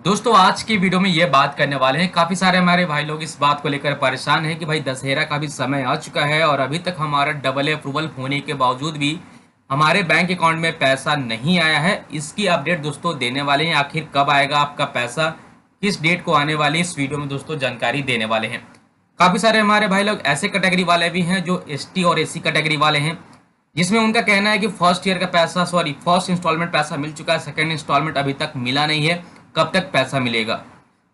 दोस्तों आज की वीडियो में ये बात करने वाले हैं। काफी सारे हमारे भाई लोग इस बात को लेकर परेशान हैं कि भाई दशहरा का भी समय आ चुका है और अभी तक हमारा डबल अप्रूवल होने के बावजूद भी हमारे बैंक अकाउंट में पैसा नहीं आया है। इसकी अपडेट दोस्तों देने वाले हैं। आखिर कब आएगा आपका पैसा, किस डेट को आने वाली, इस वीडियो में दोस्तों जानकारी देने वाले हैं। काफी सारे हमारे भाई लोग ऐसे कैटेगरी वाले भी हैं जो एसटी और एसी कैटेगरी वाले हैं, जिसमें उनका कहना है कि फर्स्ट ईयर का पैसा फर्स्ट इंस्टॉलमेंट पैसा मिल चुका है, सेकंड इंस्टॉलमेंट अभी तक मिला नहीं है, कब तक पैसा मिलेगा।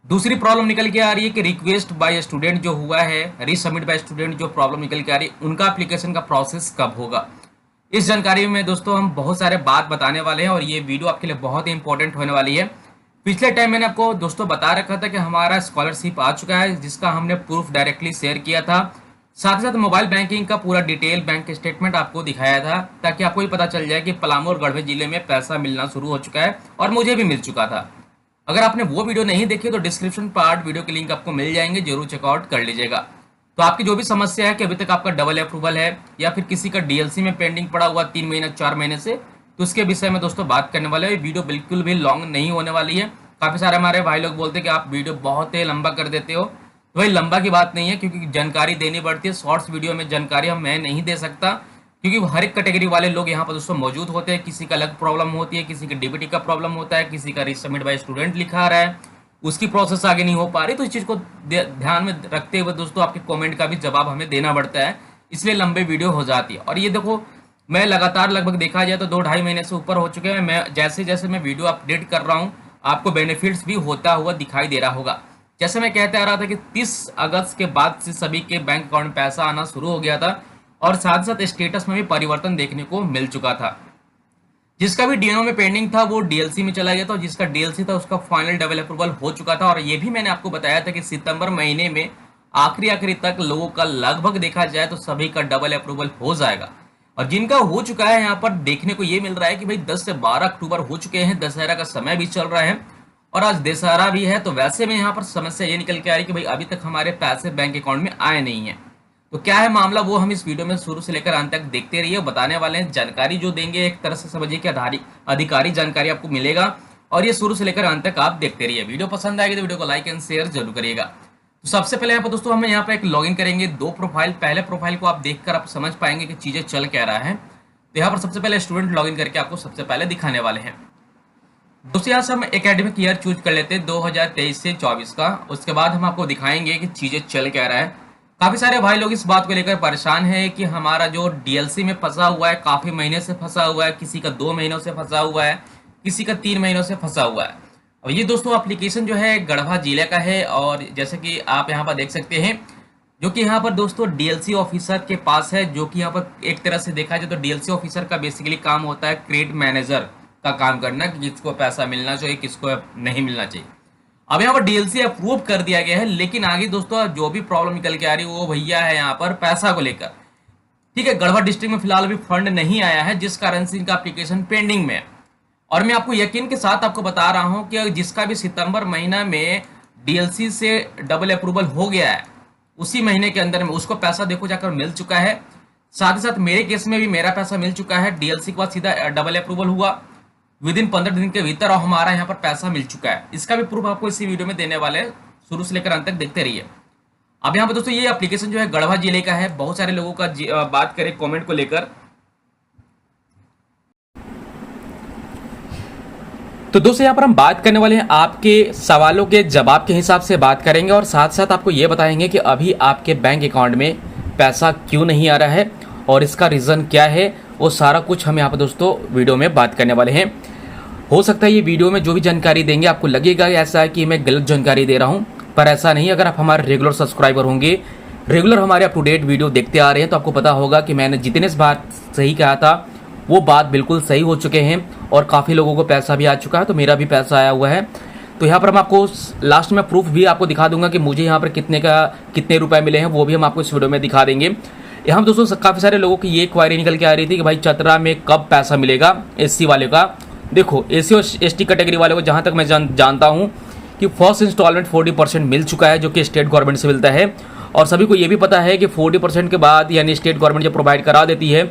दूसरी प्रॉब्लम निकल के आ रही है कि रिक्वेस्ट बाय स्टूडेंट जो हुआ है, रीसबमिट बाय स्टूडेंट जो प्रॉब्लम निकल के आ रही है, उनका एप्लीकेशन का प्रोसेस कब होगा। इस जानकारी में दोस्तों हम बहुत सारे बात बताने वाले हैं और ये वीडियो आपके लिए बहुत ही इंपॉर्टेंट होने वाली है। पिछले टाइम मैंने आपको दोस्तों बता रखा था कि हमारा स्कॉलरशिप आ चुका है, जिसका हमने प्रूफ डायरेक्टली शेयर किया था। साथ ही साथ मोबाइल बैंकिंग का पूरा डिटेल बैंक स्टेटमेंट आपको दिखाया था, ताकि आपको ये पता चल जाए कि पलामू और गढ़वा जिले में पैसा मिलना शुरू हो चुका है और मुझे भी मिल चुका था। अगर आपने वो वीडियो नहीं देखी तो डिस्क्रिप्शन पार्ट वीडियो के लिंक आपको मिल जाएंगे, जरूर चेकआउट कर लीजिएगा। तो आपकी जो भी समस्या है कि अभी तक आपका डबल अप्रूवल है या फिर किसी का डीएलसी में पेंडिंग पड़ा हुआ 3 महीने 4 महीने से, तो उसके विषय में दोस्तों बात करने वाले हैं। वीडियो बिल्कुल भी लॉन्ग नहीं होने वाली है। काफी सारे हमारे भाई लोग बोलते हैं कि आप वीडियो बहुत ही लंबा कर देते हो, तो भाई लंबा की बात नहीं है, क्योंकि जानकारी देनी पड़ती है। शॉर्ट्स वीडियो में जानकारी हम मैं नहीं दे सकता, क्योंकि हर एक कैटेगरी वाले लोग यहाँ पर दोस्तों मौजूद होते हैं। किसी का अलग प्रॉब्लम होती है, किसी की डीबीटी का प्रॉब्लम होता है, किसी का रीसबमिट बाय स्टूडेंट लिखा आ रहा है, उसकी प्रोसेस आगे नहीं हो पा रही। तो इस चीज को ध्यान में रखते हुए दोस्तों आपके कमेंट का भी जवाब हमें देना पड़ता है, इसलिए लंबे वीडियो हो जाती है। और ये देखो, मैं लगातार लगभग देखा जाए तो 2-2.5 महीने से ऊपर हो चुके हैं। मैं जैसे जैसे मैं वीडियो अपडेट कर रहा हूँ, आपको बेनिफिट्स भी होता हुआ दिखाई दे रहा होगा। जैसे मैं कहते आ रहा था कि 30 अगस्त के बाद से सभी के बैंक अकाउंट में पैसा आना शुरू हो गया था और साथ साथ स्टेटस में भी परिवर्तन देखने को मिल चुका था। जिसका भी डीएनओ में पेंडिंग था वो डीएलसी में चला गया था, और जिसका डीएलसी था उसका फाइनल डबल अप्रूवल हो चुका था। और ये भी मैंने आपको बताया था कि सितंबर महीने में आखिरी तक लोगों का लगभग देखा जाए तो सभी का डबल अप्रूवल हो जाएगा। और जिनका हो चुका है, यहाँ पर देखने को ये मिल रहा है कि भाई 10 से 12 अक्टूबर हो चुके हैं, दशहरा का समय भी चल रहा है और आज दशहरा भी है। तो वैसे में यहाँ पर समस्या ये निकल के आ रही है कि भाई अभी तक हमारे पैसे बैंक अकाउंट में आए नहीं है। तो क्या है मामला, वो हम इस वीडियो में शुरू से लेकर अंत तक देखते रहिए। बताने वाले हैं, जानकारी जो देंगे एक तरह से समझिए कि अधिकारी जानकारी आपको मिलेगा, और ये शुरू से लेकर अंत तक आप देखते रहिए। वीडियो पसंद आएगी तो वीडियो को लाइक एंड शेयर जरूर करिएगा। तो सबसे पहले यहाँ पर दोस्तों हमें यहाँ पर एक लॉगिन करेंगे। 2 प्रोफाइल, पहले प्रोफाइल को आप देखकर आप समझ पाएंगे कि चीजें चल क्या रहा है। तो यहाँ पर सबसे पहले स्टूडेंट लॉगिन करके आपको सबसे पहले दिखाने वाले हैं। दोस्तों यहाँ से हम एकेडमिक ईयर चूज कर लेते हैं 2023 से 24 का। उसके बाद हम आपको दिखाएंगे कि चीजें चल क्या रहा है। काफी सारे भाई लोग इस बात को लेकर परेशान है कि हमारा जो डीएलसी में फंसा हुआ है, काफी महीने से फंसा हुआ है, किसी का 2 महीनों से फंसा हुआ है, किसी का 3 महीनों से फंसा हुआ है। और ये दोस्तों एप्लीकेशन जो है गढ़वा जिले का है, और जैसे कि आप यहाँ पर देख सकते हैं, जो कि यहाँ पर दोस्तों डीएलसी ऑफिसर के पास है। जो कि यहाँ पर एक तरह से देखा जाए तो डीएलसी ऑफिसर का बेसिकली काम होता है क्रेडिट मैनेजर का काम करना, कि किसको पैसा मिलना चाहिए, किसको नहीं मिलना चाहिए। अब यहाँ पर डीएलसी अप्रूव कर दिया गया है, लेकिन आगे दोस्तों जो भी प्रॉब्लम निकल के आ रही है वो भैया है यहाँ पर पैसा को लेकर। ठीक है, गढ़वा डिस्ट्रिक्ट में फिलहाल अभी फंड नहीं आया है, जिस कारण से इनका एप्लीकेशन पेंडिंग में है। और मैं आपको यकीन के साथ आपको बता रहा हूँ कि जिसका भी सितंबर महीना में डीएलसी से डबल अप्रूवल हो गया है, उसी महीने के अंदर में उसको पैसा देखो जाकर मिल चुका है। साथ ही साथ मेरे केस में भी मेरा पैसा मिल चुका है। डीएलसी के बाद सीधा डबल अप्रूवल हुआ विदिन 15 दिन के भीतर, और हमारा यहाँ पर पैसा मिल चुका है। इसका भी प्रूफ आपको इसी वीडियो में देने वाले हैं, शुरू से लेकर अंत तक देखते रहिए। अब यहाँ पर दोस्तों ये एप्लीकेशन जो है गढ़वा जिले का है। बहुत सारे लोगों का बात करें कमेंट को लेकर, तो दोस्तों यहाँ पर हम बात करने वाले हैं आपके सवालों के जवाब के हिसाब से बात करेंगे, और साथ साथ आपको ये बताएंगे कि अभी आपके बैंक अकाउंट में पैसा क्यों नहीं आ रहा है और इसका रीज़न क्या है। वो सारा कुछ हम यहाँ पर दोस्तों वीडियो में बात करने वाले हैं। हो सकता है ये वीडियो में जो भी जानकारी देंगे आपको लगेगा ऐसा है कि मैं गलत जानकारी दे रहा हूँ, पर ऐसा नहीं। अगर आप हमारे रेगुलर सब्सक्राइबर होंगे, रेगुलर हमारे अप टू डेट वीडियो देखते आ रहे हैं, तो आपको पता होगा कि मैंने जितने बात सही कहा था वो बात बिल्कुल सही हो चुके हैं, और काफ़ी लोगों को पैसा भी आ चुका है। तो मेरा भी पैसा आया हुआ है। तो यहाँ पर हम आपको लास्ट में प्रूफ भी आपको दिखा दूंगा कि मुझे यहाँ पर कितने रुपए मिले हैं, वो भी हम आपको इस वीडियो में दिखा देंगे। यहाँ दोस्तों काफ़ी सारे लोगों की ये क्वारी निकल के आ रही थी कि भाई चतरा में कब पैसा मिलेगा एससी वाले का। देखो एससी और एसटी कैटेगरी वाले को जहाँ तक मैं जानता हूँ कि फर्स्ट इंस्टॉलमेंट 40% मिल चुका है, जो कि स्टेट गवर्नमेंट से मिलता है। और सभी को ये भी पता है कि 40% के बाद यानी स्टेट गवर्नमेंट जब प्रोवाइड करा देती है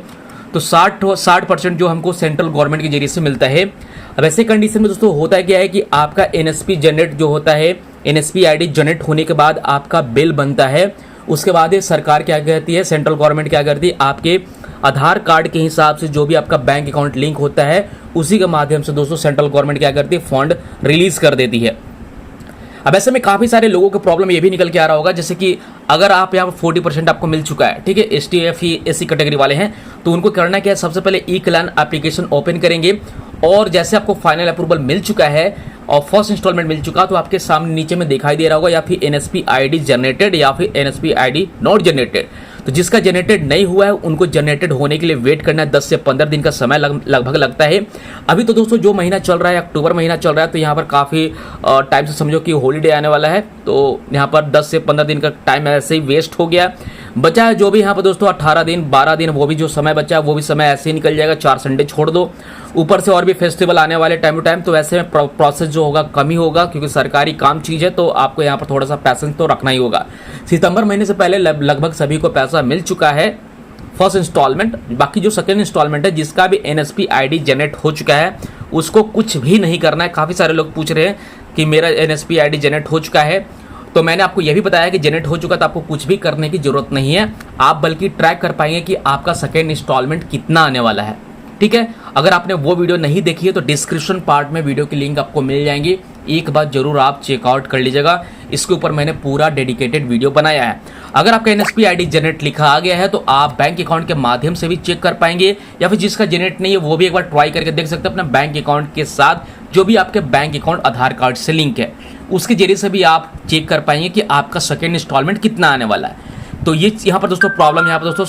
तो 60% जो हमको सेंट्रल गवर्नमेंट के जरिए से मिलता है। अब ऐसे कंडीशन में दोस्तों होता क्या है कि आपका एनएसपी जनरेट जो होता है, एनएसपी आईडी जनरेट होने के बाद आपका बिल बनता है। उसके बाद ये सरकार क्या कहती है, सेंट्रल गवर्नमेंट क्या करती है, आपके आधार कार्ड के हिसाब से जो भी आपका बैंक अकाउंट लिंक होता है उसी के माध्यम से दोस्तों सेंट्रल गवर्नमेंट क्या करती है, फंड रिलीज कर देती है। अब ऐसे में काफ़ी सारे लोगों का प्रॉब्लम ये भी निकल के आ रहा होगा, जैसे कि अगर आप यहाँ पर 40% आपको मिल चुका है, ठीक है, ST SC कैटेगरी वाले हैं, तो उनको करना क्या है, सबसे पहले ई-कल्याण एप्लीकेशन ओपन करेंगे और जैसे आपको फाइनल अप्रूवल मिल चुका है और फर्स्ट इंस्टॉलमेंट मिल चुका तो आपके सामने नीचे में दिखाई दे रहा होगा या फिर एनएसपी आईडी जनरेटेड या फिर एनएसपी आईडी नॉट जनरेटेड। तो जिसका जनरेटेड नहीं हुआ है उनको जनरेटेड होने के लिए वेट करना है, 10 से 15 दिन का समय लगभग लगता है। अभी तो दोस्तों जो महीना चल रहा है, अक्टूबर महीना चल रहा है, तो यहाँ पर काफ़ी टाइम से समझो कि हॉलीडे आने वाला है, तो यहाँ पर 10 से 15 दिन का टाइम ऐसे ही वेस्ट हो गया। बचा है जो भी यहाँ पर दोस्तों 18 दिन 12 दिन, वो भी जो समय बचा है वो भी समय ऐसे ही निकल जाएगा, 4 संडे छोड़ दो, ऊपर से और भी फेस्टिवल आने वाले टाइम टू टाइम, तो ऐसे में प्रोसेस जो होगा कम ही होगा, क्योंकि सरकारी काम चीज़ है तो आपको यहाँ पर थोड़ा सा पैसेंस तो रखना ही होगा। सितंबर महीने से पहले लगभग सभी को पैसा मिल चुका है फर्स्ट इंस्टॉलमेंट। बाकी जो सेकेंड इंस्टॉलमेंट है जिसका भी एनएसपी आईडी जनरेट हो चुका है उसको कुछ भी नहीं करना है। काफ़ी सारे लोग पूछ रहे हैं कि मेरा एनएसपी आईडी जनरेट हो चुका है, तो मैंने आपको यह भी बताया कि जनरेट हो चुका तो आपको कुछ भी करने की जरूरत नहीं है, आप बल्कि ट्रैक कर पाएंगे कि आपका सेकेंड इंस्टॉलमेंट कितना आने वाला है। ठीक है, अगर आपने वो वीडियो नहीं देखी है तो डिस्क्रिप्शन पार्ट में वीडियो की लिंक आपको मिल जाएंगी, एक बार जरूर आप चेकआउट कर लीजिएगा। इसके ऊपर मैंने पूरा डेडिकेटेड वीडियो बनाया है। अगर आपका एनएसपी आईडी जनरेट लिखा आ गया है तो आप बैंक अकाउंट के माध्यम से भी चेक कर पाएंगे, या फिर जिसका जनरेट नहीं है वो भी एक बार ट्राई करके देख सकते हैं अपना बैंक अकाउंट के साथ, जो भी आपके बैंक अकाउंट आधार कार्ड से लिंक है उसके जरिए से भी आप चेक कर पाएंगे कि आपका सेकेंड इंस्टॉलमेंट कितना आने वाला है। तो ये यहाँ पर दोस्तों प्रॉब्लम यहाँ पर दोस्तों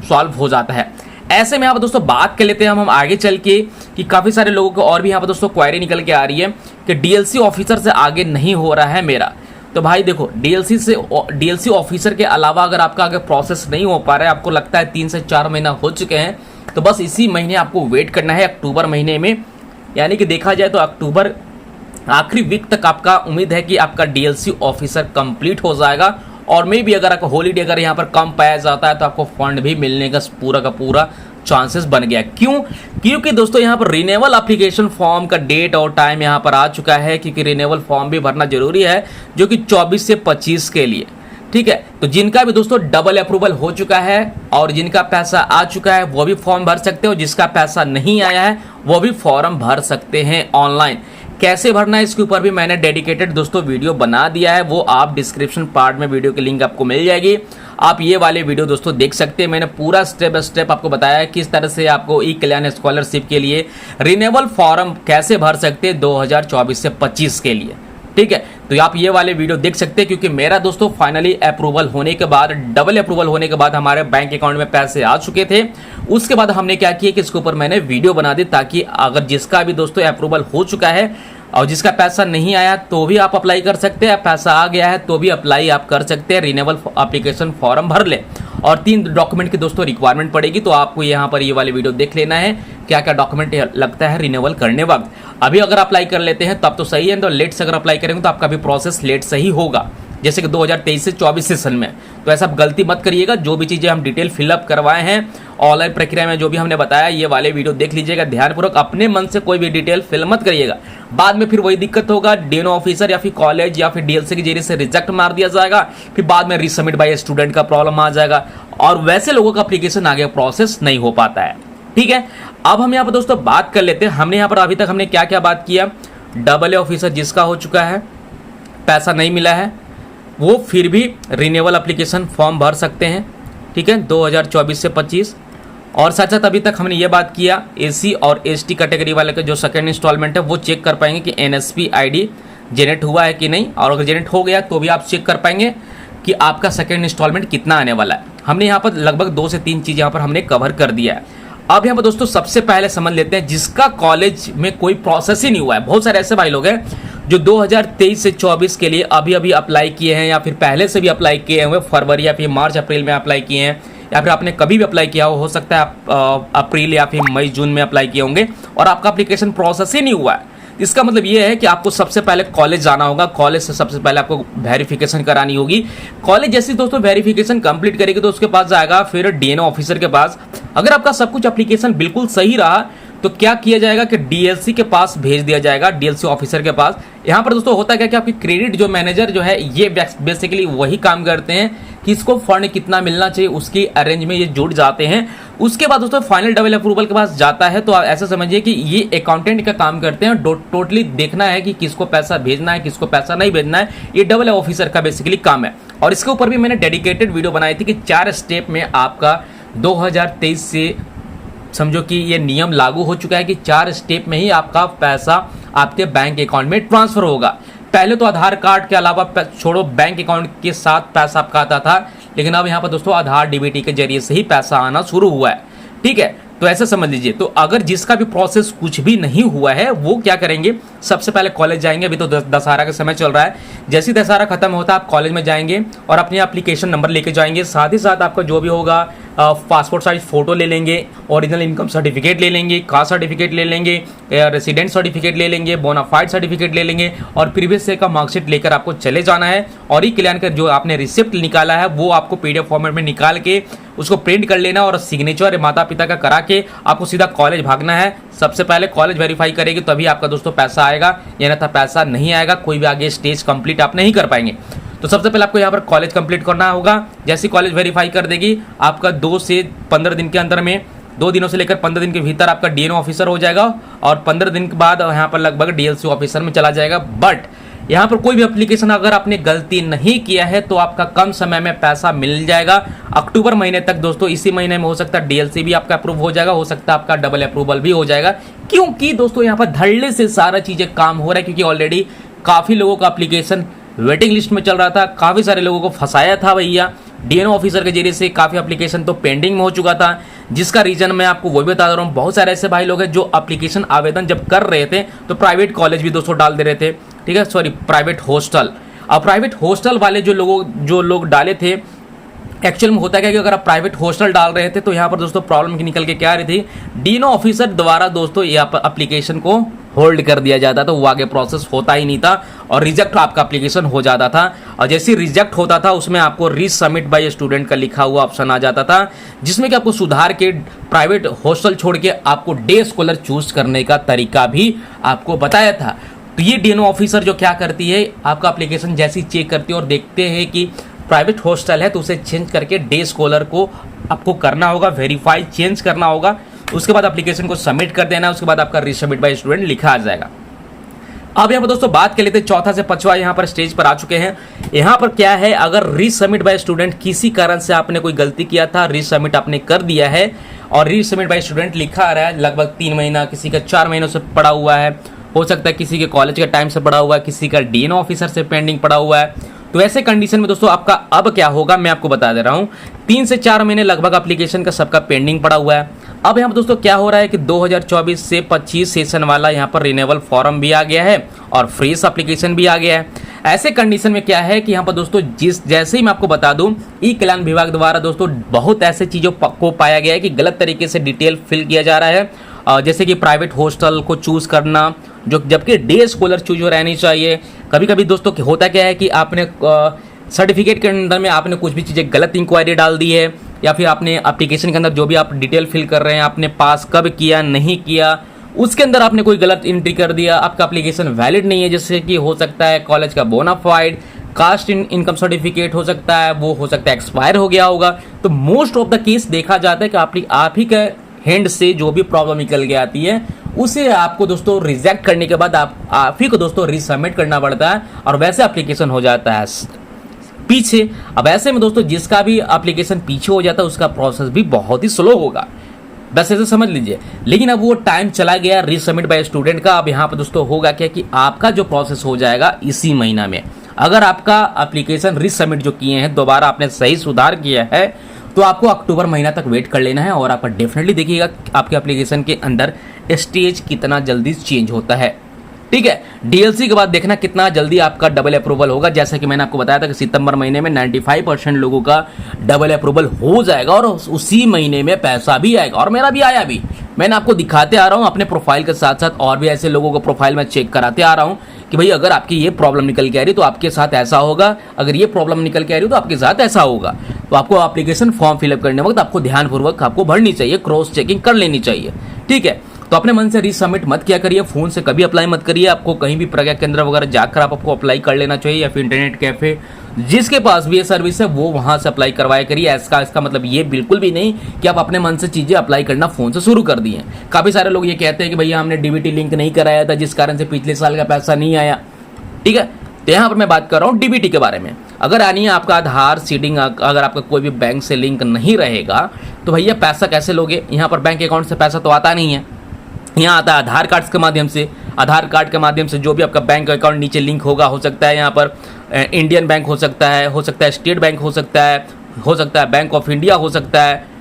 सॉल्व हो जाता है। ऐसे में यहाँ पर दोस्तों बात कर लेते हैं हम आगे चल के कि काफ़ी सारे लोगों को और भी यहाँ पर दोस्तों क्वेरी निकल के आ रही है कि डीएलसी ऑफिसर से आगे नहीं हो रहा है मेरा। तो भाई देखो, डीएलसी ऑफिसर के अलावा अगर आपका आगे प्रोसेस नहीं हो पा रहा है, आपको लगता है 3 से 4 महीना हो चुके हैं, तो बस इसी महीने आपको वेट करना है, अक्टूबर महीने में, यानी कि देखा जाए तो अक्टूबर आखिरी वीक तक आपका उम्मीद है कि आपका डीएलसी ऑफिसर कंप्लीट हो जाएगा। और मे भी अगर आपको हॉलीडे अगर यहाँ पर कम पाया जाता है तो आपको फंड भी मिलने का पूरा चांसेस बन गया। क्यों? क्योंकि दोस्तों यहाँ पर रिन्यूअल एप्लीकेशन फॉर्म का डेट और टाइम यहाँ पर आ चुका है, क्योंकि रिन्यूअल फॉर्म भी भरना जरूरी है जो कि 24 से 25 के लिए। ठीक है, तो जिनका भी दोस्तों डबल अप्रूवल हो चुका है और जिनका पैसा आ चुका है वो भी फॉर्म भर सकते हो, जिसका पैसा नहीं आया है वो भी फॉर्म भर सकते हैं ऑनलाइन। कैसे भरना है इसके ऊपर भी मैंने डेडिकेटेड दोस्तों वीडियो बना दिया है, वो आप डिस्क्रिप्शन पार्ट में वीडियो की लिंक आपको मिल जाएगी, आप ये वाले वीडियो दोस्तों देख सकते हैं। मैंने पूरा स्टेप बाय स्टेप आपको बताया है किस तरह से आपको ई-कल्याण स्कॉलरशिप के लिए रिन्यूअल फॉर्म कैसे भर सकते हैं 2024 से 25 के लिए। ठीक है, तो आप ये वाले वीडियो देख सकते हैं, क्योंकि मेरा दोस्तों फाइनली अप्रूवल होने के बाद, डबल अप्रूवल होने के बाद हमारे बैंक अकाउंट में पैसे आ चुके थे। उसके बाद हमने क्या किया कि इसके ऊपर मैंने वीडियो बना दी, ताकि अगर जिसका भी दोस्तों अप्रूवल हो चुका है और जिसका पैसा नहीं आया तो भी आप अप्लाई कर सकते हैं, पैसा आ गया है तो भी अप्लाई आप कर सकते हैं, रिन्यूअल एप्लीकेशन फॉर्म भर ले। और 3 डॉक्यूमेंट की दोस्तों रिक्वायरमेंट पड़ेगी, तो आपको यहाँ पर ये वाले वीडियो देख लेना है क्या क्या डॉक्यूमेंट लगता है रिन्यूअल करने वक्त। अभी अगर अप्लाई कर लेते हैं तब तो सही है, तो लेट से अगर अप्लाई करेंगे तो आपका भी प्रोसेस लेट से ही होगा, जैसे कि 2023 से 24 सेशन में। तो ऐसा गलती मत करिएगा, जो भी चीज़ें हम डिटेल फिलअप करवाए हैं ऑनलाइन प्रक्रिया में जो भी हमने बताया, ये वाले वीडियो देख लीजिएगा ध्यानपूर्वक, अपने मन से कोई भी डिटेल फिल मत करिएगा, बाद में फिर वही दिक्कत होगा, डीएनओ ऑफिसर या फिर कॉलेज या फिर डीएलसी के जरिए से रिजेक्ट मार दिया जाएगा, फिर बाद में रीसबमिट बाय स्टूडेंट का प्रॉब्लम आ जाएगा, और वैसे लोगों का एप्लीकेशन आगे प्रोसेस नहीं हो पाता है। ठीक है, अब हम यहाँ पर दोस्तों बात कर लेते हैं, हमने यहाँ पर अभी तक हमने क्या क्या बात किया। डबल ऑफिसर जिसका हो चुका है, पैसा नहीं मिला है, वो फिर भी रिन्यूअल एप्लीकेशन फॉर्म भर सकते हैं। ठीक है, 2024 से 25। और साथ साथ अभी तक हमने ये बात किया एसी और एसटी कैटेगरी वाले का जो सेकेंड इंस्टॉलमेंट है वो चेक कर पाएंगे कि एनएसपी आईडी जनरेट हुआ है कि नहीं, और अगर जनरेट हो गया तो भी आप चेक कर पाएंगे कि आपका सेकेंड इंस्टॉलमेंट कितना आने वाला है। हमने यहाँ पर लगभग 2 से 3 चीज़ यहाँ पर हमने कवर कर दिया है। अब यहाँ पर दोस्तों सबसे पहले समझ लेते हैं जिसका कॉलेज में कोई प्रोसेस ही नहीं हुआ है। बहुत सारे ऐसे भाई लोग हैं जो 2023 से 24 के लिए अभी अभी अप्लाई किए हैं, या फिर पहले से भी अप्लाई किए हुए, फरवरी या फिर मार्च अप्रैल में अप्लाई किए हैं, या फिर आपने कभी भी अप्लाई किया हो सकता है आप अप्रैल या फिर मई जून में अप्लाई किए होंगे और आपका एप्लीकेशन प्रोसेस ही नहीं हुआ है। इसका मतलब ये है कि आपको सबसे पहले कॉलेज जाना होगा, कॉलेज से सबसे पहले आपको वेरिफिकेशन करानी होगी। कॉलेज जैसी दोस्तों वेरिफिकेशन कंप्लीट करेगी तो उसके पास जाएगा फिर डीएनओ ऑफिसर के पास। अगर आपका सब कुछ एप्लीकेशन बिल्कुल सही रहा तो क्या किया जाएगा कि डीएलसी के पास भेज दिया जाएगा, डीएलसी ऑफिसर के पास। यहाँ पर दोस्तों होता क्या कि आपकी क्रेडिट जो मैनेजर जो है ये बेसिकली वही काम करते हैं कि इसको फंड कितना मिलना चाहिए उसकी अरेंज में ये जुड़ जाते हैं। उसके बाद दोस्तों फाइनल डबल अप्रूवल के पास जाता है। तो आप ऐसा समझिए कि ये अकाउंटेंट का काम करते हैं, टोटली देखना है कि किसको पैसा भेजना है किसको पैसा नहीं भेजना है, ये डबल ऑफिसर का बेसिकली काम है। और इसके ऊपर भी मैंने डेडिकेटेड वीडियो बनाई थी कि 4 स्टेप में आपका 2023 से समझो कि ये नियम लागू हो चुका है कि 4 स्टेप में ही आपका पैसा आपके बैंक अकाउंट में ट्रांसफर होगा। पहले तो आधार कार्ड के अलावा छोड़ो बैंक अकाउंट के साथ पैसा आपका आता था, लेकिन अब यहाँ पर दोस्तों आधार डीबीटी के जरिए से ही पैसा आना शुरू हुआ है। ठीक है, तो ऐसा समझ लीजिए। तो अगर जिसका भी प्रोसेस कुछ भी नहीं हुआ है वो क्या करेंगे, सबसे पहले कॉलेज जाएंगे। अभी तो दशहरा का समय चल रहा है, जैसे ही दशहरा खत्म होता है आप कॉलेज में जाएंगे और अपने एप्लीकेशन नंबर लेके जाएंगे। साथ ही साथ आपका जो भी होगा पासपोर्ट साइज फोटो ले लेंगे, ओरिजिनल इनकम सर्टिफिकेट ले लेंगे, कास्ट सर्टिफिकेट ले लेंगे, रेसिडेंट सर्टिफिकेट ले लेंगे, बोनाफाइड सर्टिफिकेट ले लेंगे और प्रीवियस ईयर का मार्कशीट लेकर आपको चले जाना है। और ई क्लियर कर जो आपने रिसिप्ट निकाला है वो आपको पीडीएफ फॉर्मेट में निकाल के उसको प्रिंट कर लेना और सिग्नेचर माता पिता का करा के आपको सीधा कॉलेज भागना है। सबसे पहले कॉलेज वेरीफाई करेगी तभी आपका दोस्तों पैसा आएगा, या ना पैसा नहीं आएगा, कोई भी आगे स्टेज कंप्लीट आप नहीं कर पाएंगे। तो सबसे पहले आपको यहाँ पर कॉलेज कंप्लीट करना होगा। जैसे कॉलेज वेरीफाई कर देगी आपका 2 से 15 दिन के अंदर में, 2 दिनों से लेकर 15 दिन के भीतर आपका डीएनओ ऑफिसर हो जाएगा और 15 दिन के बाद यहाँ पर लगभग डीएलसी ऑफिसर में चला जाएगा। बट यहाँ पर कोई भी एप्लीकेशन अगर आपने गलती नहीं किया है तो आपका कम समय में पैसा मिल जाएगा। अक्टूबर महीने तक दोस्तों, इसी महीने में हो सकता है डीएलसी भी आपका अप्रूव हो जाएगा, हो सकता है आपका डबल अप्रूवल भी हो जाएगा। क्योंकि दोस्तों यहाँ पर धड़ल्ले से सारा चीजें काम हो रहा है, क्योंकि ऑलरेडी काफी लोगों का एप्लीकेशन वेटिंग लिस्ट में चल रहा था, काफी सारे लोगों को फंसाया था भैया डीएनओ ऑफिसर के जरिए से, काफी एप्लीकेशन तो पेंडिंग में हो चुका था। जिसका रीजन मैं आपको वही बता रहा हूँ, बहुत सारे ऐसे भाई लोग हैं जो एप्लीकेशन आवेदन जब कर रहे थे तो प्राइवेट कॉलेज भी दोस्तों डाल दे रहे थे, ठीक है, सॉरी प्राइवेट हॉस्टल। अब प्राइवेट हॉस्टल वाले जो लोग डाले थे, एक्चुअल में होता क्या कि अगर आप प्राइवेट हॉस्टल डाल रहे थे तो यहाँ पर दोस्तों प्रॉब्लम निकल के क्या आ रही थी, डीएनओ ऑफिसर द्वारा दोस्तों यहाँ पर एप्लीकेशन को होल्ड कर दिया जाता था, वो आगे प्रोसेस होता ही नहीं था और रिजेक्ट आपका एप्लीकेशन हो जाता था। और जैसे रिजेक्ट होता था उसमें आपको रीसबमिट बाय स्टूडेंट का लिखा हुआ ऑप्शन आ जाता था, जिसमें कि आपको सुधार के प्राइवेट हॉस्टल छोड़ के आपको डे स्कॉलर चूज करने का तरीका भी आपको बताया था। तो ये डीएनओ ऑफिसर जो क्या करती है, आपका एप्लीकेशन जैसी चेक करती है और देखते हैं कि प्राइवेट हॉस्टल है तो उसे चेंज करके डे स्कॉलर को आपको करना होगा, वेरीफाई चेंज करना होगा। उसके बाद एप्लीकेशन को सबमिट कर देना, उसके बाद आपका रीसबमिट बाय स्टूडेंट लिखा आ जाएगा। अब यहाँ पर दोस्तों बात कर लेते हैं, चौथा से 5वां यहाँ पर स्टेज पर आ चुके हैं। यहाँ पर क्या है, अगर रीसबमिट बाय स्टूडेंट किसी कारण से आपने कोई गलती किया था, रीसबमिट आपने कर दिया है और रीसबमिट बाय स्टूडेंट लिखा आ रहा है, लगभग 3 महीना, किसी का 4 महीनों से पड़ा हुआ है, हो सकता है किसी के कॉलेज के टाइम से पड़ा हुआ है, किसी का डीएनओ ऑफिसर से पेंडिंग पड़ा हुआ है। तो ऐसे कंडीशन में दोस्तों आपका अब क्या होगा मैं आपको बता दे रहा हूं। 3 से 4 महीने लगभग एप्लीकेशन का सबका पेंडिंग पड़ा हुआ है। अब यहाँ पर दोस्तों क्या हो रहा है कि 2024 से 25 सेशन वाला यहाँ पर रिन्यूअल फॉर्म भी आ गया है और फ्रेश एप्लीकेशन भी आ गया है। ऐसे कंडीशन में क्या है कि यहाँ पर दोस्तों जैसे ही मैं आपको बता दूं, ई कल्याण विभाग द्वारा दोस्तों बहुत ऐसे चीजों को पाया गया है कि गलत तरीके से डिटेल फिल किया जा रहा है, जैसे कि प्राइवेट हॉस्टल को चूज करना, जो जबकि डे स्कॉलर चूज रहनी चाहिए। कभी कभी दोस्तों होता क्या है कि आपने सर्टिफिकेट के अंदर में आपने कुछ भी चीज़ें गलत इंक्वायरी डाल दी है, या फिर आपने एप्लीकेशन के अंदर जो भी आप डिटेल फिल कर रहे हैं, आपने पास कब किया नहीं किया, उसके अंदर आपने कोई गलत एंट्री कर दिया, आपका एप्लीकेशन वैलिड नहीं है। जैसे कि हो सकता है कॉलेज का बोनाफाइड, कास्ट इनकम सर्टिफिकेट हो सकता है, वो हो सकता है एक्सपायर हो गया होगा। तो मोस्ट ऑफ द केस देखा जाता है कि आप ही के हैंड से जो भी प्रॉब्लम निकल के आती है उसे आपको दोस्तों रिजेक्ट करने के बाद आप ही को दोस्तों रीसबमिट करना पड़ता है और वैसे एप्लीकेशन हो जाता है पीछे। अब ऐसे में दोस्तों जिसका भी एप्लीकेशन पीछे हो जाता है उसका प्रोसेस भी बहुत ही स्लो होगा, बस ऐसे समझ लीजिए। लेकिन अब वो टाइम चला गया रीसबमिट बाय स्टूडेंट का। अब यहाँ पर दोस्तों होगा क्या कि आपका जो प्रोसेस हो जाएगा इसी महीना में। अगर आपका एप्लीकेशन रीसबमिट जो किए हैं दोबारा आपने सही सुधार किया है तो आपको अक्टूबर महीना तक वेट कर लेना है और आपका डेफिनेटली देखिएगा आपके एप्लीकेशन के अंदर स्टेज कितना जल्दी चेंज होता है। ठीक है, डीएलसी के बाद देखना कितना जल्दी आपका डबल अप्रूवल होगा। जैसे कि मैंने आपको बताया था कि सितंबर महीने में 95% लोगों का डबल अप्रूवल हो जाएगा और उसी महीने में पैसा भी आएगा और मेरा भी आया भी। मैंने आपको दिखाते आ रहा हूँ अपने प्रोफाइल के साथ साथ और भी ऐसे लोगों को प्रोफाइल में चेक कराते आ रहा हूँ कि भाई अगर आपकी ये प्रॉब्लम निकल के आ रही तो आपके साथ ऐसा होगा, अगर ये प्रॉब्लम निकल के आ रही तो आपके साथ ऐसा होगा। तो आपको एप्लीकेशन फॉर्म फिलअप करने वक्त आपको ध्यानपूर्वक आपको भरनी चाहिए, क्रॉस चेकिंग कर लेनी चाहिए, ठीक है। तो अपने मन से रीसबमिट मत किया करिए, फोन से कभी अप्लाई मत करिए। आपको कहीं भी प्रज्ञा केंद्र वगैरह जाकर आपको अप्लाई कर लेना चाहिए, या फिर इंटरनेट कैफे जिसके पास भी ये सर्विस है वो वहां से अप्लाई करवाया करिए। इसका मतलब ये बिल्कुल भी नहीं कि आप अपने मन से चीजें अप्लाई करना फोन से शुरू कर दिए। काफी सारे लोग ये कहते हैं कि भैया हमने डीबीटी लिंक नहीं कराया था जिस कारण से पिछले साल का पैसा नहीं आया, ठीक है। तो यहाँ पर मैं बात कर रहा हूँ डीबीटी के बारे में। अगर आनी है आपका आधार सीडिंग, अगर आपका कोई भी बैंक से लिंक नहीं रहेगा तो भैया पैसा कैसे लोगे? यहाँ पर बैंक अकाउंट से पैसा तो आता नहीं है, यहाँ आता है आधार कार्ड के माध्यम से। आधार कार्ड के माध्यम से जो भी आपका बैंक अकाउंट नीचे लिंक होगा, हो सकता है यहाँ पर इंडियन बैंक हो सकता है स्टेट बैंक हो सकता है बैंक ऑफ इंडिया हो सकता है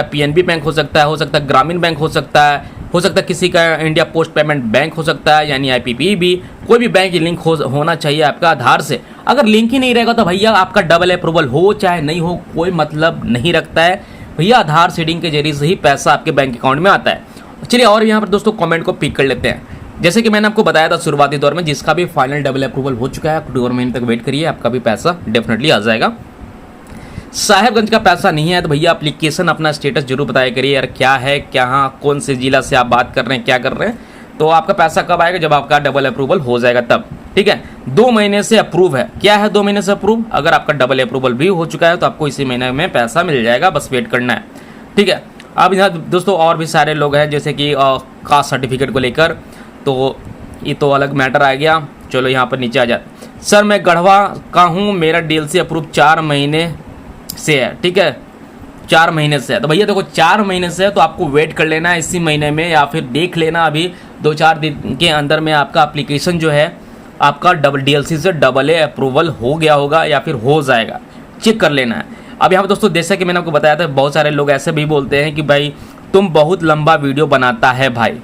पीएनबी बैंक हो सकता है ग्रामीण बैंक हो सकता है किसी का इंडिया पोस्ट पेमेंट बैंक हो सकता है, यानी आईपीपी भी। कोई भी बैंक लिंक होना चाहिए आपका आधार से। अगर लिंक ही नहीं रहेगा तो भैया आपका डबल अप्रूवल हो चाहे नहीं हो कोई मतलब नहीं रखता है। भैया आधार सीडिंग के जरिए से ही पैसा आपके बैंक अकाउंट में आता है। चलिए और यहाँ पर दोस्तों कमेंट को पिक कर लेते हैं। जैसे कि मैंने आपको बताया था शुरुआती दौर में, जिसका भी फाइनल डबल अप्रूवल हो चुका है 2 महीने तक वेट करिए, आपका भी पैसा डेफिनेटली आ जाएगा। साहेबगंज का पैसा नहीं है तो भैया एप्लीकेशन अपना स्टेटस जरूर बताया करिए यार, क्या है क्या, कौन से जिला से आप बात कर रहे हैं, क्या कर रहे हैं। तो आपका पैसा कब आएगा? जब आपका डबल अप्रूवल हो जाएगा तब, ठीक है। 2 महीने से अप्रूव है, क्या है 2 महीने से अप्रूव? अगर आपका डबल अप्रूवल भी हो चुका है तो आपको इसी महीने में पैसा मिल जाएगा, बस वेट करना है, ठीक है। अब यहाँ दोस्तों और भी सारे लोग हैं जैसे कि कास्ट सर्टिफिकेट को लेकर, तो ये तो अलग मैटर आ गया। चलो यहाँ पर नीचे आ जाए। सर मैं गढ़वा का हूँ, मेरा डीएलसी अप्रूव 4 महीने से है, ठीक है, 4 महीने से है। तो भैया देखो 4 महीने से है तो आपको वेट कर लेना है इसी महीने में, या फिर देख लेना अभी 2-4 दिन के अंदर में आपका एप्लीकेशन जो है आपका डीएलसी से डबल अप्रूवल हो गया होगा या फिर हो जाएगा, चेक कर लेना है। अब यहाँ पर दोस्तों जैसा कि मैंने आपको बताया था, बहुत सारे लोग ऐसे भी बोलते हैं कि भाई तुम बहुत लंबा वीडियो बनाता है। भाई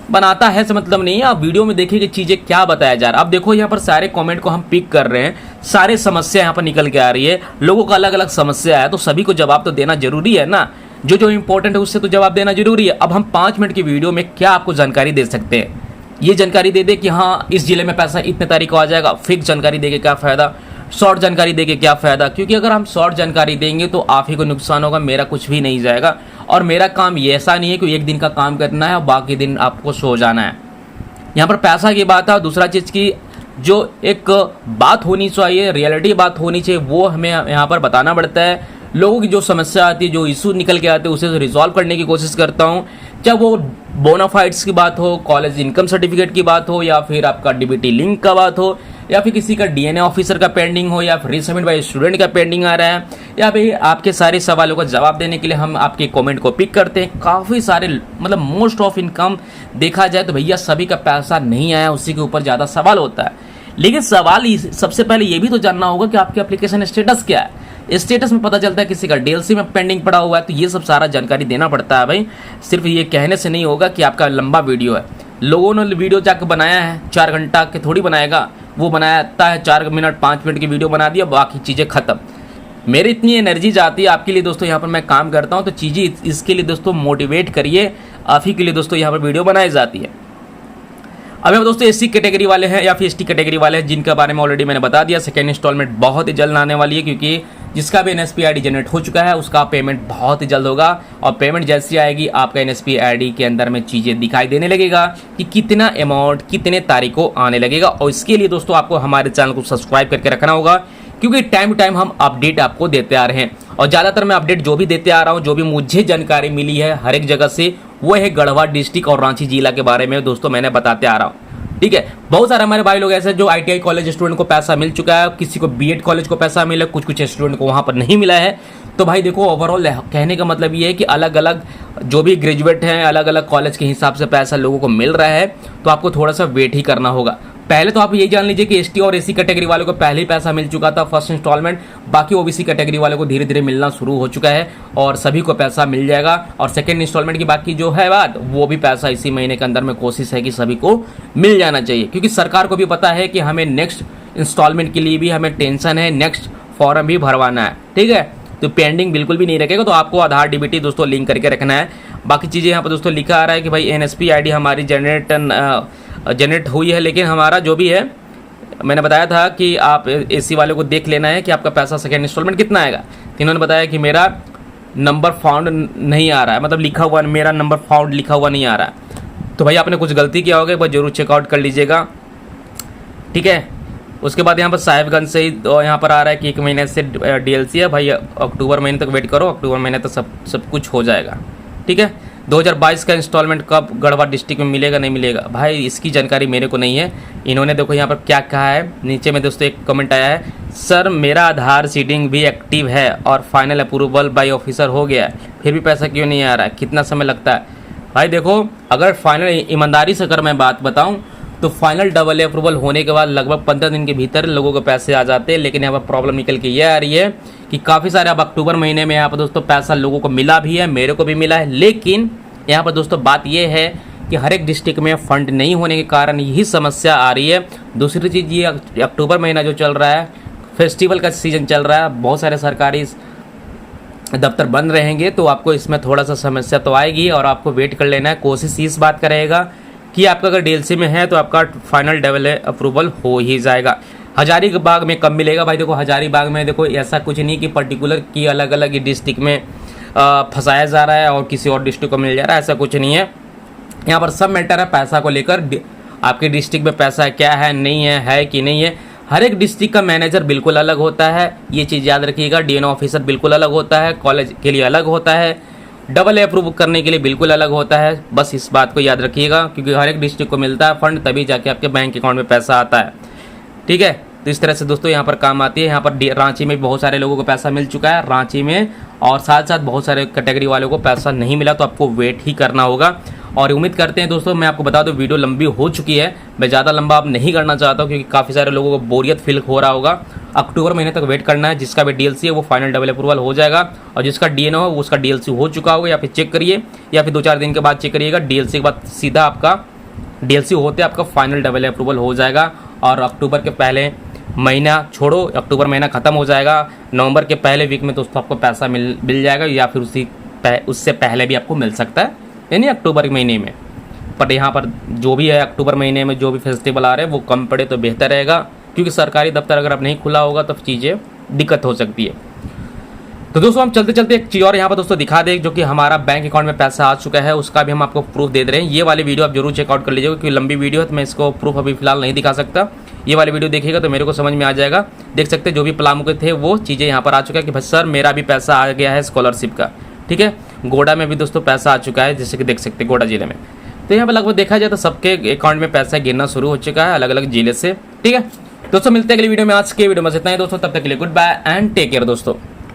बनाता है से मतलब नहीं है, आप वीडियो में देखिए कि चीज़ें क्या बताया जा रहा है। अब देखो यहाँ पर सारे कमेंट को हम पिक कर रहे हैं, सारे समस्या यहाँ पर निकल के आ रही है, लोगों का अलग अलग समस्या है, तो सभी को जवाब तो देना जरूरी है ना। जो इंपॉर्टेंट है उससे तो जवाब देना जरूरी है। अब हम 5 मिनट की वीडियो में क्या आपको जानकारी दे सकते हैं? ये जानकारी दे दे कि हाँ इस जिले में पैसा इतने तारीख को आ जाएगा, फिक्स जानकारी देके क्या फ़ायदा, शॉर्ट जानकारी देके क्या फ़ायदा? क्योंकि अगर हम शॉर्ट जानकारी देंगे तो आप ही को नुकसान होगा, मेरा कुछ भी नहीं जाएगा। और मेरा काम ये ऐसा नहीं है कि एक दिन का काम करना है और बाकी दिन आपको सो जाना है। यहाँ पर पैसा की बात है, और दूसरा चीज़ की जो एक बात होनी चाहिए, रियलिटी बात होनी चाहिए, वो हमें यहाँ पर बताना पड़ता है। लोगों की जो समस्या आती है, जो इशू निकल के आते हैं, उसे रिजॉल्व करने की कोशिश करता हूँ। चाहे वो बोनाफाइड्स की बात हो, कॉलेज इनकम सर्टिफिकेट की बात हो, या फिर आपका डीबीटी लिंक का बात हो, या फिर किसी का डीएनए ऑफिसर का पेंडिंग हो, या फिर रीसबमिट बाय स्टूडेंट का पेंडिंग आ रहा है, या फिर आपके सारे सवालों का जवाब देने के लिए हम आपके कमेंट को पिक करते हैं। काफ़ी सारे मतलब मोस्ट ऑफ इनकम देखा जाए तो भैया सभी का पैसा नहीं आया, उसी के ऊपर ज़्यादा सवाल होता है। लेकिन सवाल सबसे पहले ये भी तो जानना होगा कि आपके एप्लीकेशन स्टेटस क्या है। स्टेटस में पता चलता है किसी का डीएलसी में पेंडिंग पड़ा हुआ है, तो ये सब सारा जानकारी देना पड़ता है भाई। सिर्फ ये कहने से नहीं होगा कि आपका लंबा वीडियो है। लोगों ने वीडियो जाकर बनाया है, 4 घंटा के थोड़ी बनाएगा, वो बनाता है 4 मिनट 5 मिनट की वीडियो बना दिया, बाकी चीज़ें ख़त्म। मेरी इतनी एनर्जी जाती है आपके लिए दोस्तों, यहाँ पर मैं काम करता हूँ, तो चीज़ें इसके लिए दोस्तों मोटिवेट करिए, आप ही के लिए दोस्तों यहाँ पर वीडियो बनाई जाती है। अब हम दोस्तों एससी कैटेगरी वाले हैं या फिर एसटी कैटेगरी वाले हैं, जिनके बारे में ऑलरेडी मैंने बता दिया। सेकेंड इंस्टॉलमेंट बहुत ही जल्द आने वाली है, क्योंकि जिसका भी एनएसपी आईडी जनरेट हो चुका है उसका पेमेंट बहुत ही जल्द होगा। और पेमेंट जैसी आएगी आपका एनएसपी आईडी के अंदर में चीज़ें दिखाई देने लगेगा कि कितना अमाउंट कितने तारीख को आने लगेगा। और इसके लिए दोस्तों आपको हमारे चैनल को सब्सक्राइब करके रखना होगा, क्योंकि टाइम टू टाइम हम अपडेट आपको देते आ रहे हैं। और ज़्यादातर मैं अपडेट जो भी देते आ रहा हूँ, जो भी मुझे जानकारी मिली है हर एक जगह से, वो है गढ़वा डिस्ट्रिक्ट और रांची जिला के बारे में दोस्तों मैंने बताते आ रहा हूँ, ठीक है। बहुत सारे हमारे भाई लोग ऐसे जो आईटीआई कॉलेज स्टूडेंट को पैसा मिल चुका है, किसी को बीएड कॉलेज को पैसा मिला, कुछ स्टूडेंट को वहाँ पर नहीं मिला है। तो भाई देखो ओवरऑल कहने का मतलब ये है कि अलग अलग जो भी ग्रेजुएट हैं, अलग अलग कॉलेज के हिसाब से पैसा लोगों को मिल रहा है, तो आपको थोड़ा सा वेट ही करना होगा। पहले तो आप यही जान लीजिए कि एसटी और एससी कैटेगरी वालों को पहले ही पैसा मिल चुका था फर्स्ट इंस्टॉलमेंट, बाकी ओबीसी कैटेगरी वालों को धीरे धीरे मिलना शुरू हो चुका है और सभी को पैसा मिल जाएगा। और सेकेंड इंस्टॉलमेंट की बाकी जो है बात, वो भी पैसा इसी महीने के अंदर में कोशिश है कि सभी को मिल जाना चाहिए, क्योंकि सरकार को भी पता है कि हमें नेक्स्ट इंस्टॉलमेंट के लिए भी हमें टेंशन है, नेक्स्ट फॉर्म भी भरवाना है, ठीक है। तो पेंडिंग बिल्कुल भी नहीं रखेगा। तो आपको आधार डीबीटी दोस्तों लिंक करके रखना है। बाकी चीज़ें यहाँ पर दोस्तों लिखा आ रहा है कि भाई NSP ID हमारी जनरेट हुई है, लेकिन हमारा जो भी है मैंने बताया था कि आप AC वाले को देख लेना है कि आपका पैसा सेकेंड इंस्टॉलमेंट कितना आएगा। तो इन्होंने बताया कि मेरा नंबर फाउंड नहीं आ रहा है, मतलब लिखा हुआ मेरा नंबर फाउंड लिखा हुआ नहीं आ रहा है। तो भाई आपने कुछ गलती किया होगा, बस जरूर चेकआउट कर लीजिएगा, ठीक है। उसके बाद यहाँ पर साहिबगंज से ही तो यहाँ पर आ रहा है कि 1 महीने से DLC है भाई, अक्टूबर महीने तक वेट करो, अक्टूबर महीने तक सब कुछ हो जाएगा, ठीक है। 2022 का इंस्टॉलमेंट कब गढ़वा डिस्ट्रिक्ट में मिलेगा नहीं मिलेगा भाई, इसकी जानकारी मेरे को नहीं है। इन्होंने देखो यहाँ पर क्या कहा है, नीचे में दोस्तों एक कमेंट आया है, सर मेरा आधार सीडिंग भी एक्टिव है और फाइनल अप्रूवल बाय ऑफिसर हो गया है, फिर भी पैसा क्यों नहीं आ रहा है, कितना समय लगता है। भाई देखो, अगर फाइनल ईमानदारी से अगर मैं बात बताऊँ तो फाइनल AA अप्रूवल होने के बाद लगभग 15 दिन के भीतर लोगों को पैसे आ जाते हैं। लेकिन यहाँ पर प्रॉब्लम निकल के ये आ रही है कि काफ़ी सारे अब अक्टूबर महीने में यहाँ पर दोस्तों पैसा लोगों को मिला भी है, मेरे को भी मिला है, लेकिन यहाँ पर दोस्तों बात ये है कि हर एक डिस्ट्रिक्ट में फंड नहीं होने के कारण यही समस्या आ रही है। दूसरी चीज़ ये, अक्टूबर महीना जो चल रहा है, फेस्टिवल का सीज़न चल रहा है, बहुत सारे सरकारी दफ्तर बंद रहेंगे, तो आपको इसमें थोड़ा सा समस्या तो आएगी और आपको वेट कर लेना है। कोशिश इस बात का रहेगा कि आपका अगर DLC में है तो आपका फाइनल AA अप्रूवल हो ही जाएगा। हजारीबाग में कब मिलेगा भाई, देखो हजारीबाग में देखो ऐसा कुछ नहीं कि पर्टिकुलर कि अलग अलग डिस्ट्रिक्ट में फंसाया जा रहा है और किसी और डिस्ट्रिक्ट को मिल जा रहा है, ऐसा कुछ नहीं है। यहाँ पर सब मैटर है पैसा को लेकर, आपके डिस्ट्रिक्ट में पैसा क्या है नहीं है कि नहीं है। हर एक डिस्ट्रिक्ट का मैनेजर बिल्कुल अलग होता है, ये चीज़ याद रखिएगा। DNO ऑफिसर बिल्कुल अलग होता है, कॉलेज के लिए अलग होता है, AA अप्रूव करने के लिए बिल्कुल अलग होता है। बस इस बात को याद रखिएगा, क्योंकि हर एक डिस्ट्रिक्ट को मिलता है फंड, तभी जाके आपके बैंक अकाउंट में पैसा आता है, ठीक है। तो इस तरह से दोस्तों यहाँ पर काम आती है। यहाँ पर रांची में बहुत सारे लोगों को पैसा मिल चुका है, रांची में, और साथ साथ बहुत सारे कैटेगरी वालों को पैसा नहीं मिला, तो आपको वेट ही करना होगा। और उम्मीद करते हैं दोस्तों, मैं आपको बता दूं वीडियो लंबी हो चुकी है, मैं ज़्यादा लंबा अब नहीं करना चाहता हूँ, क्योंकि काफ़ी सारे लोगों को बोरियत फील हो रहा होगा। अक्टूबर महीने तक वेट करना है, जिसका भी DLC है वो फाइनल AA अप्रूवल हो जाएगा, और जिसका DNO है उसका DLC हो चुका होगा, या फिर चेक करिए, या फिर 2-4 दिन के बाद चेक करिएगा। DLC के बाद सीधा आपका DLC होते आपका फाइनल AA अप्रूवल हो जाएगा। और अक्टूबर के पहले महीना छोड़ो, अक्टूबर महीना ख़त्म हो जाएगा, नवंबर के पहले वीक में दोस्तों आपको पैसा मिल जाएगा, या फिर उससे पहले भी आपको मिल सकता है, यानी अक्टूबर महीने में। बट यहाँ पर जो भी है, अक्टूबर महीने में जो भी फेस्टिवल आ रहे हैं वो कम पड़े तो बेहतर रहेगा, क्योंकि सरकारी दफ्तर अगर अब नहीं खुला होगा तो चीज़ें दिक्कत हो सकती है। तो दोस्तों हम चलते चलते एक चीज़ और यहाँ पर दोस्तों दिखा दें, जो कि हमारा बैंक अकाउंट में पैसा आ चुका है, उसका भी हम आपको प्रूफ दे रहे हैं। ये वाली वीडियो आप जरूर चेकआउट कर लीजिएगा, क्योंकि लंबी वीडियो है तो मैं इसको प्रूफ अभी फिलहाल नहीं दिखा सकता। ये वाली वीडियो देखिएगा तो मेरे को समझ में आ जाएगा। देख सकते हैं जो भी प्लान के थे वो चीज़ें यहाँ पर आ चुका है कि भाई सर मेरा भी पैसा आ गया है स्कॉलरशिप का, ठीक है। गोडा में भी दोस्तों पैसा आ चुका है, जैसे कि देख सकते हैं गोडा जिले में। तो यहाँ पर लगभग देखा जाए तो सबके अकाउंट में पैसा गिरना शुरू हो चुका है अलग अलग जिले से, ठीक है। दोस्तों मिलते हैं अगली वीडियो में। आज के वीडियो में इतना ही दोस्तों, तब तक के लिए good bye and take care दोस्तों।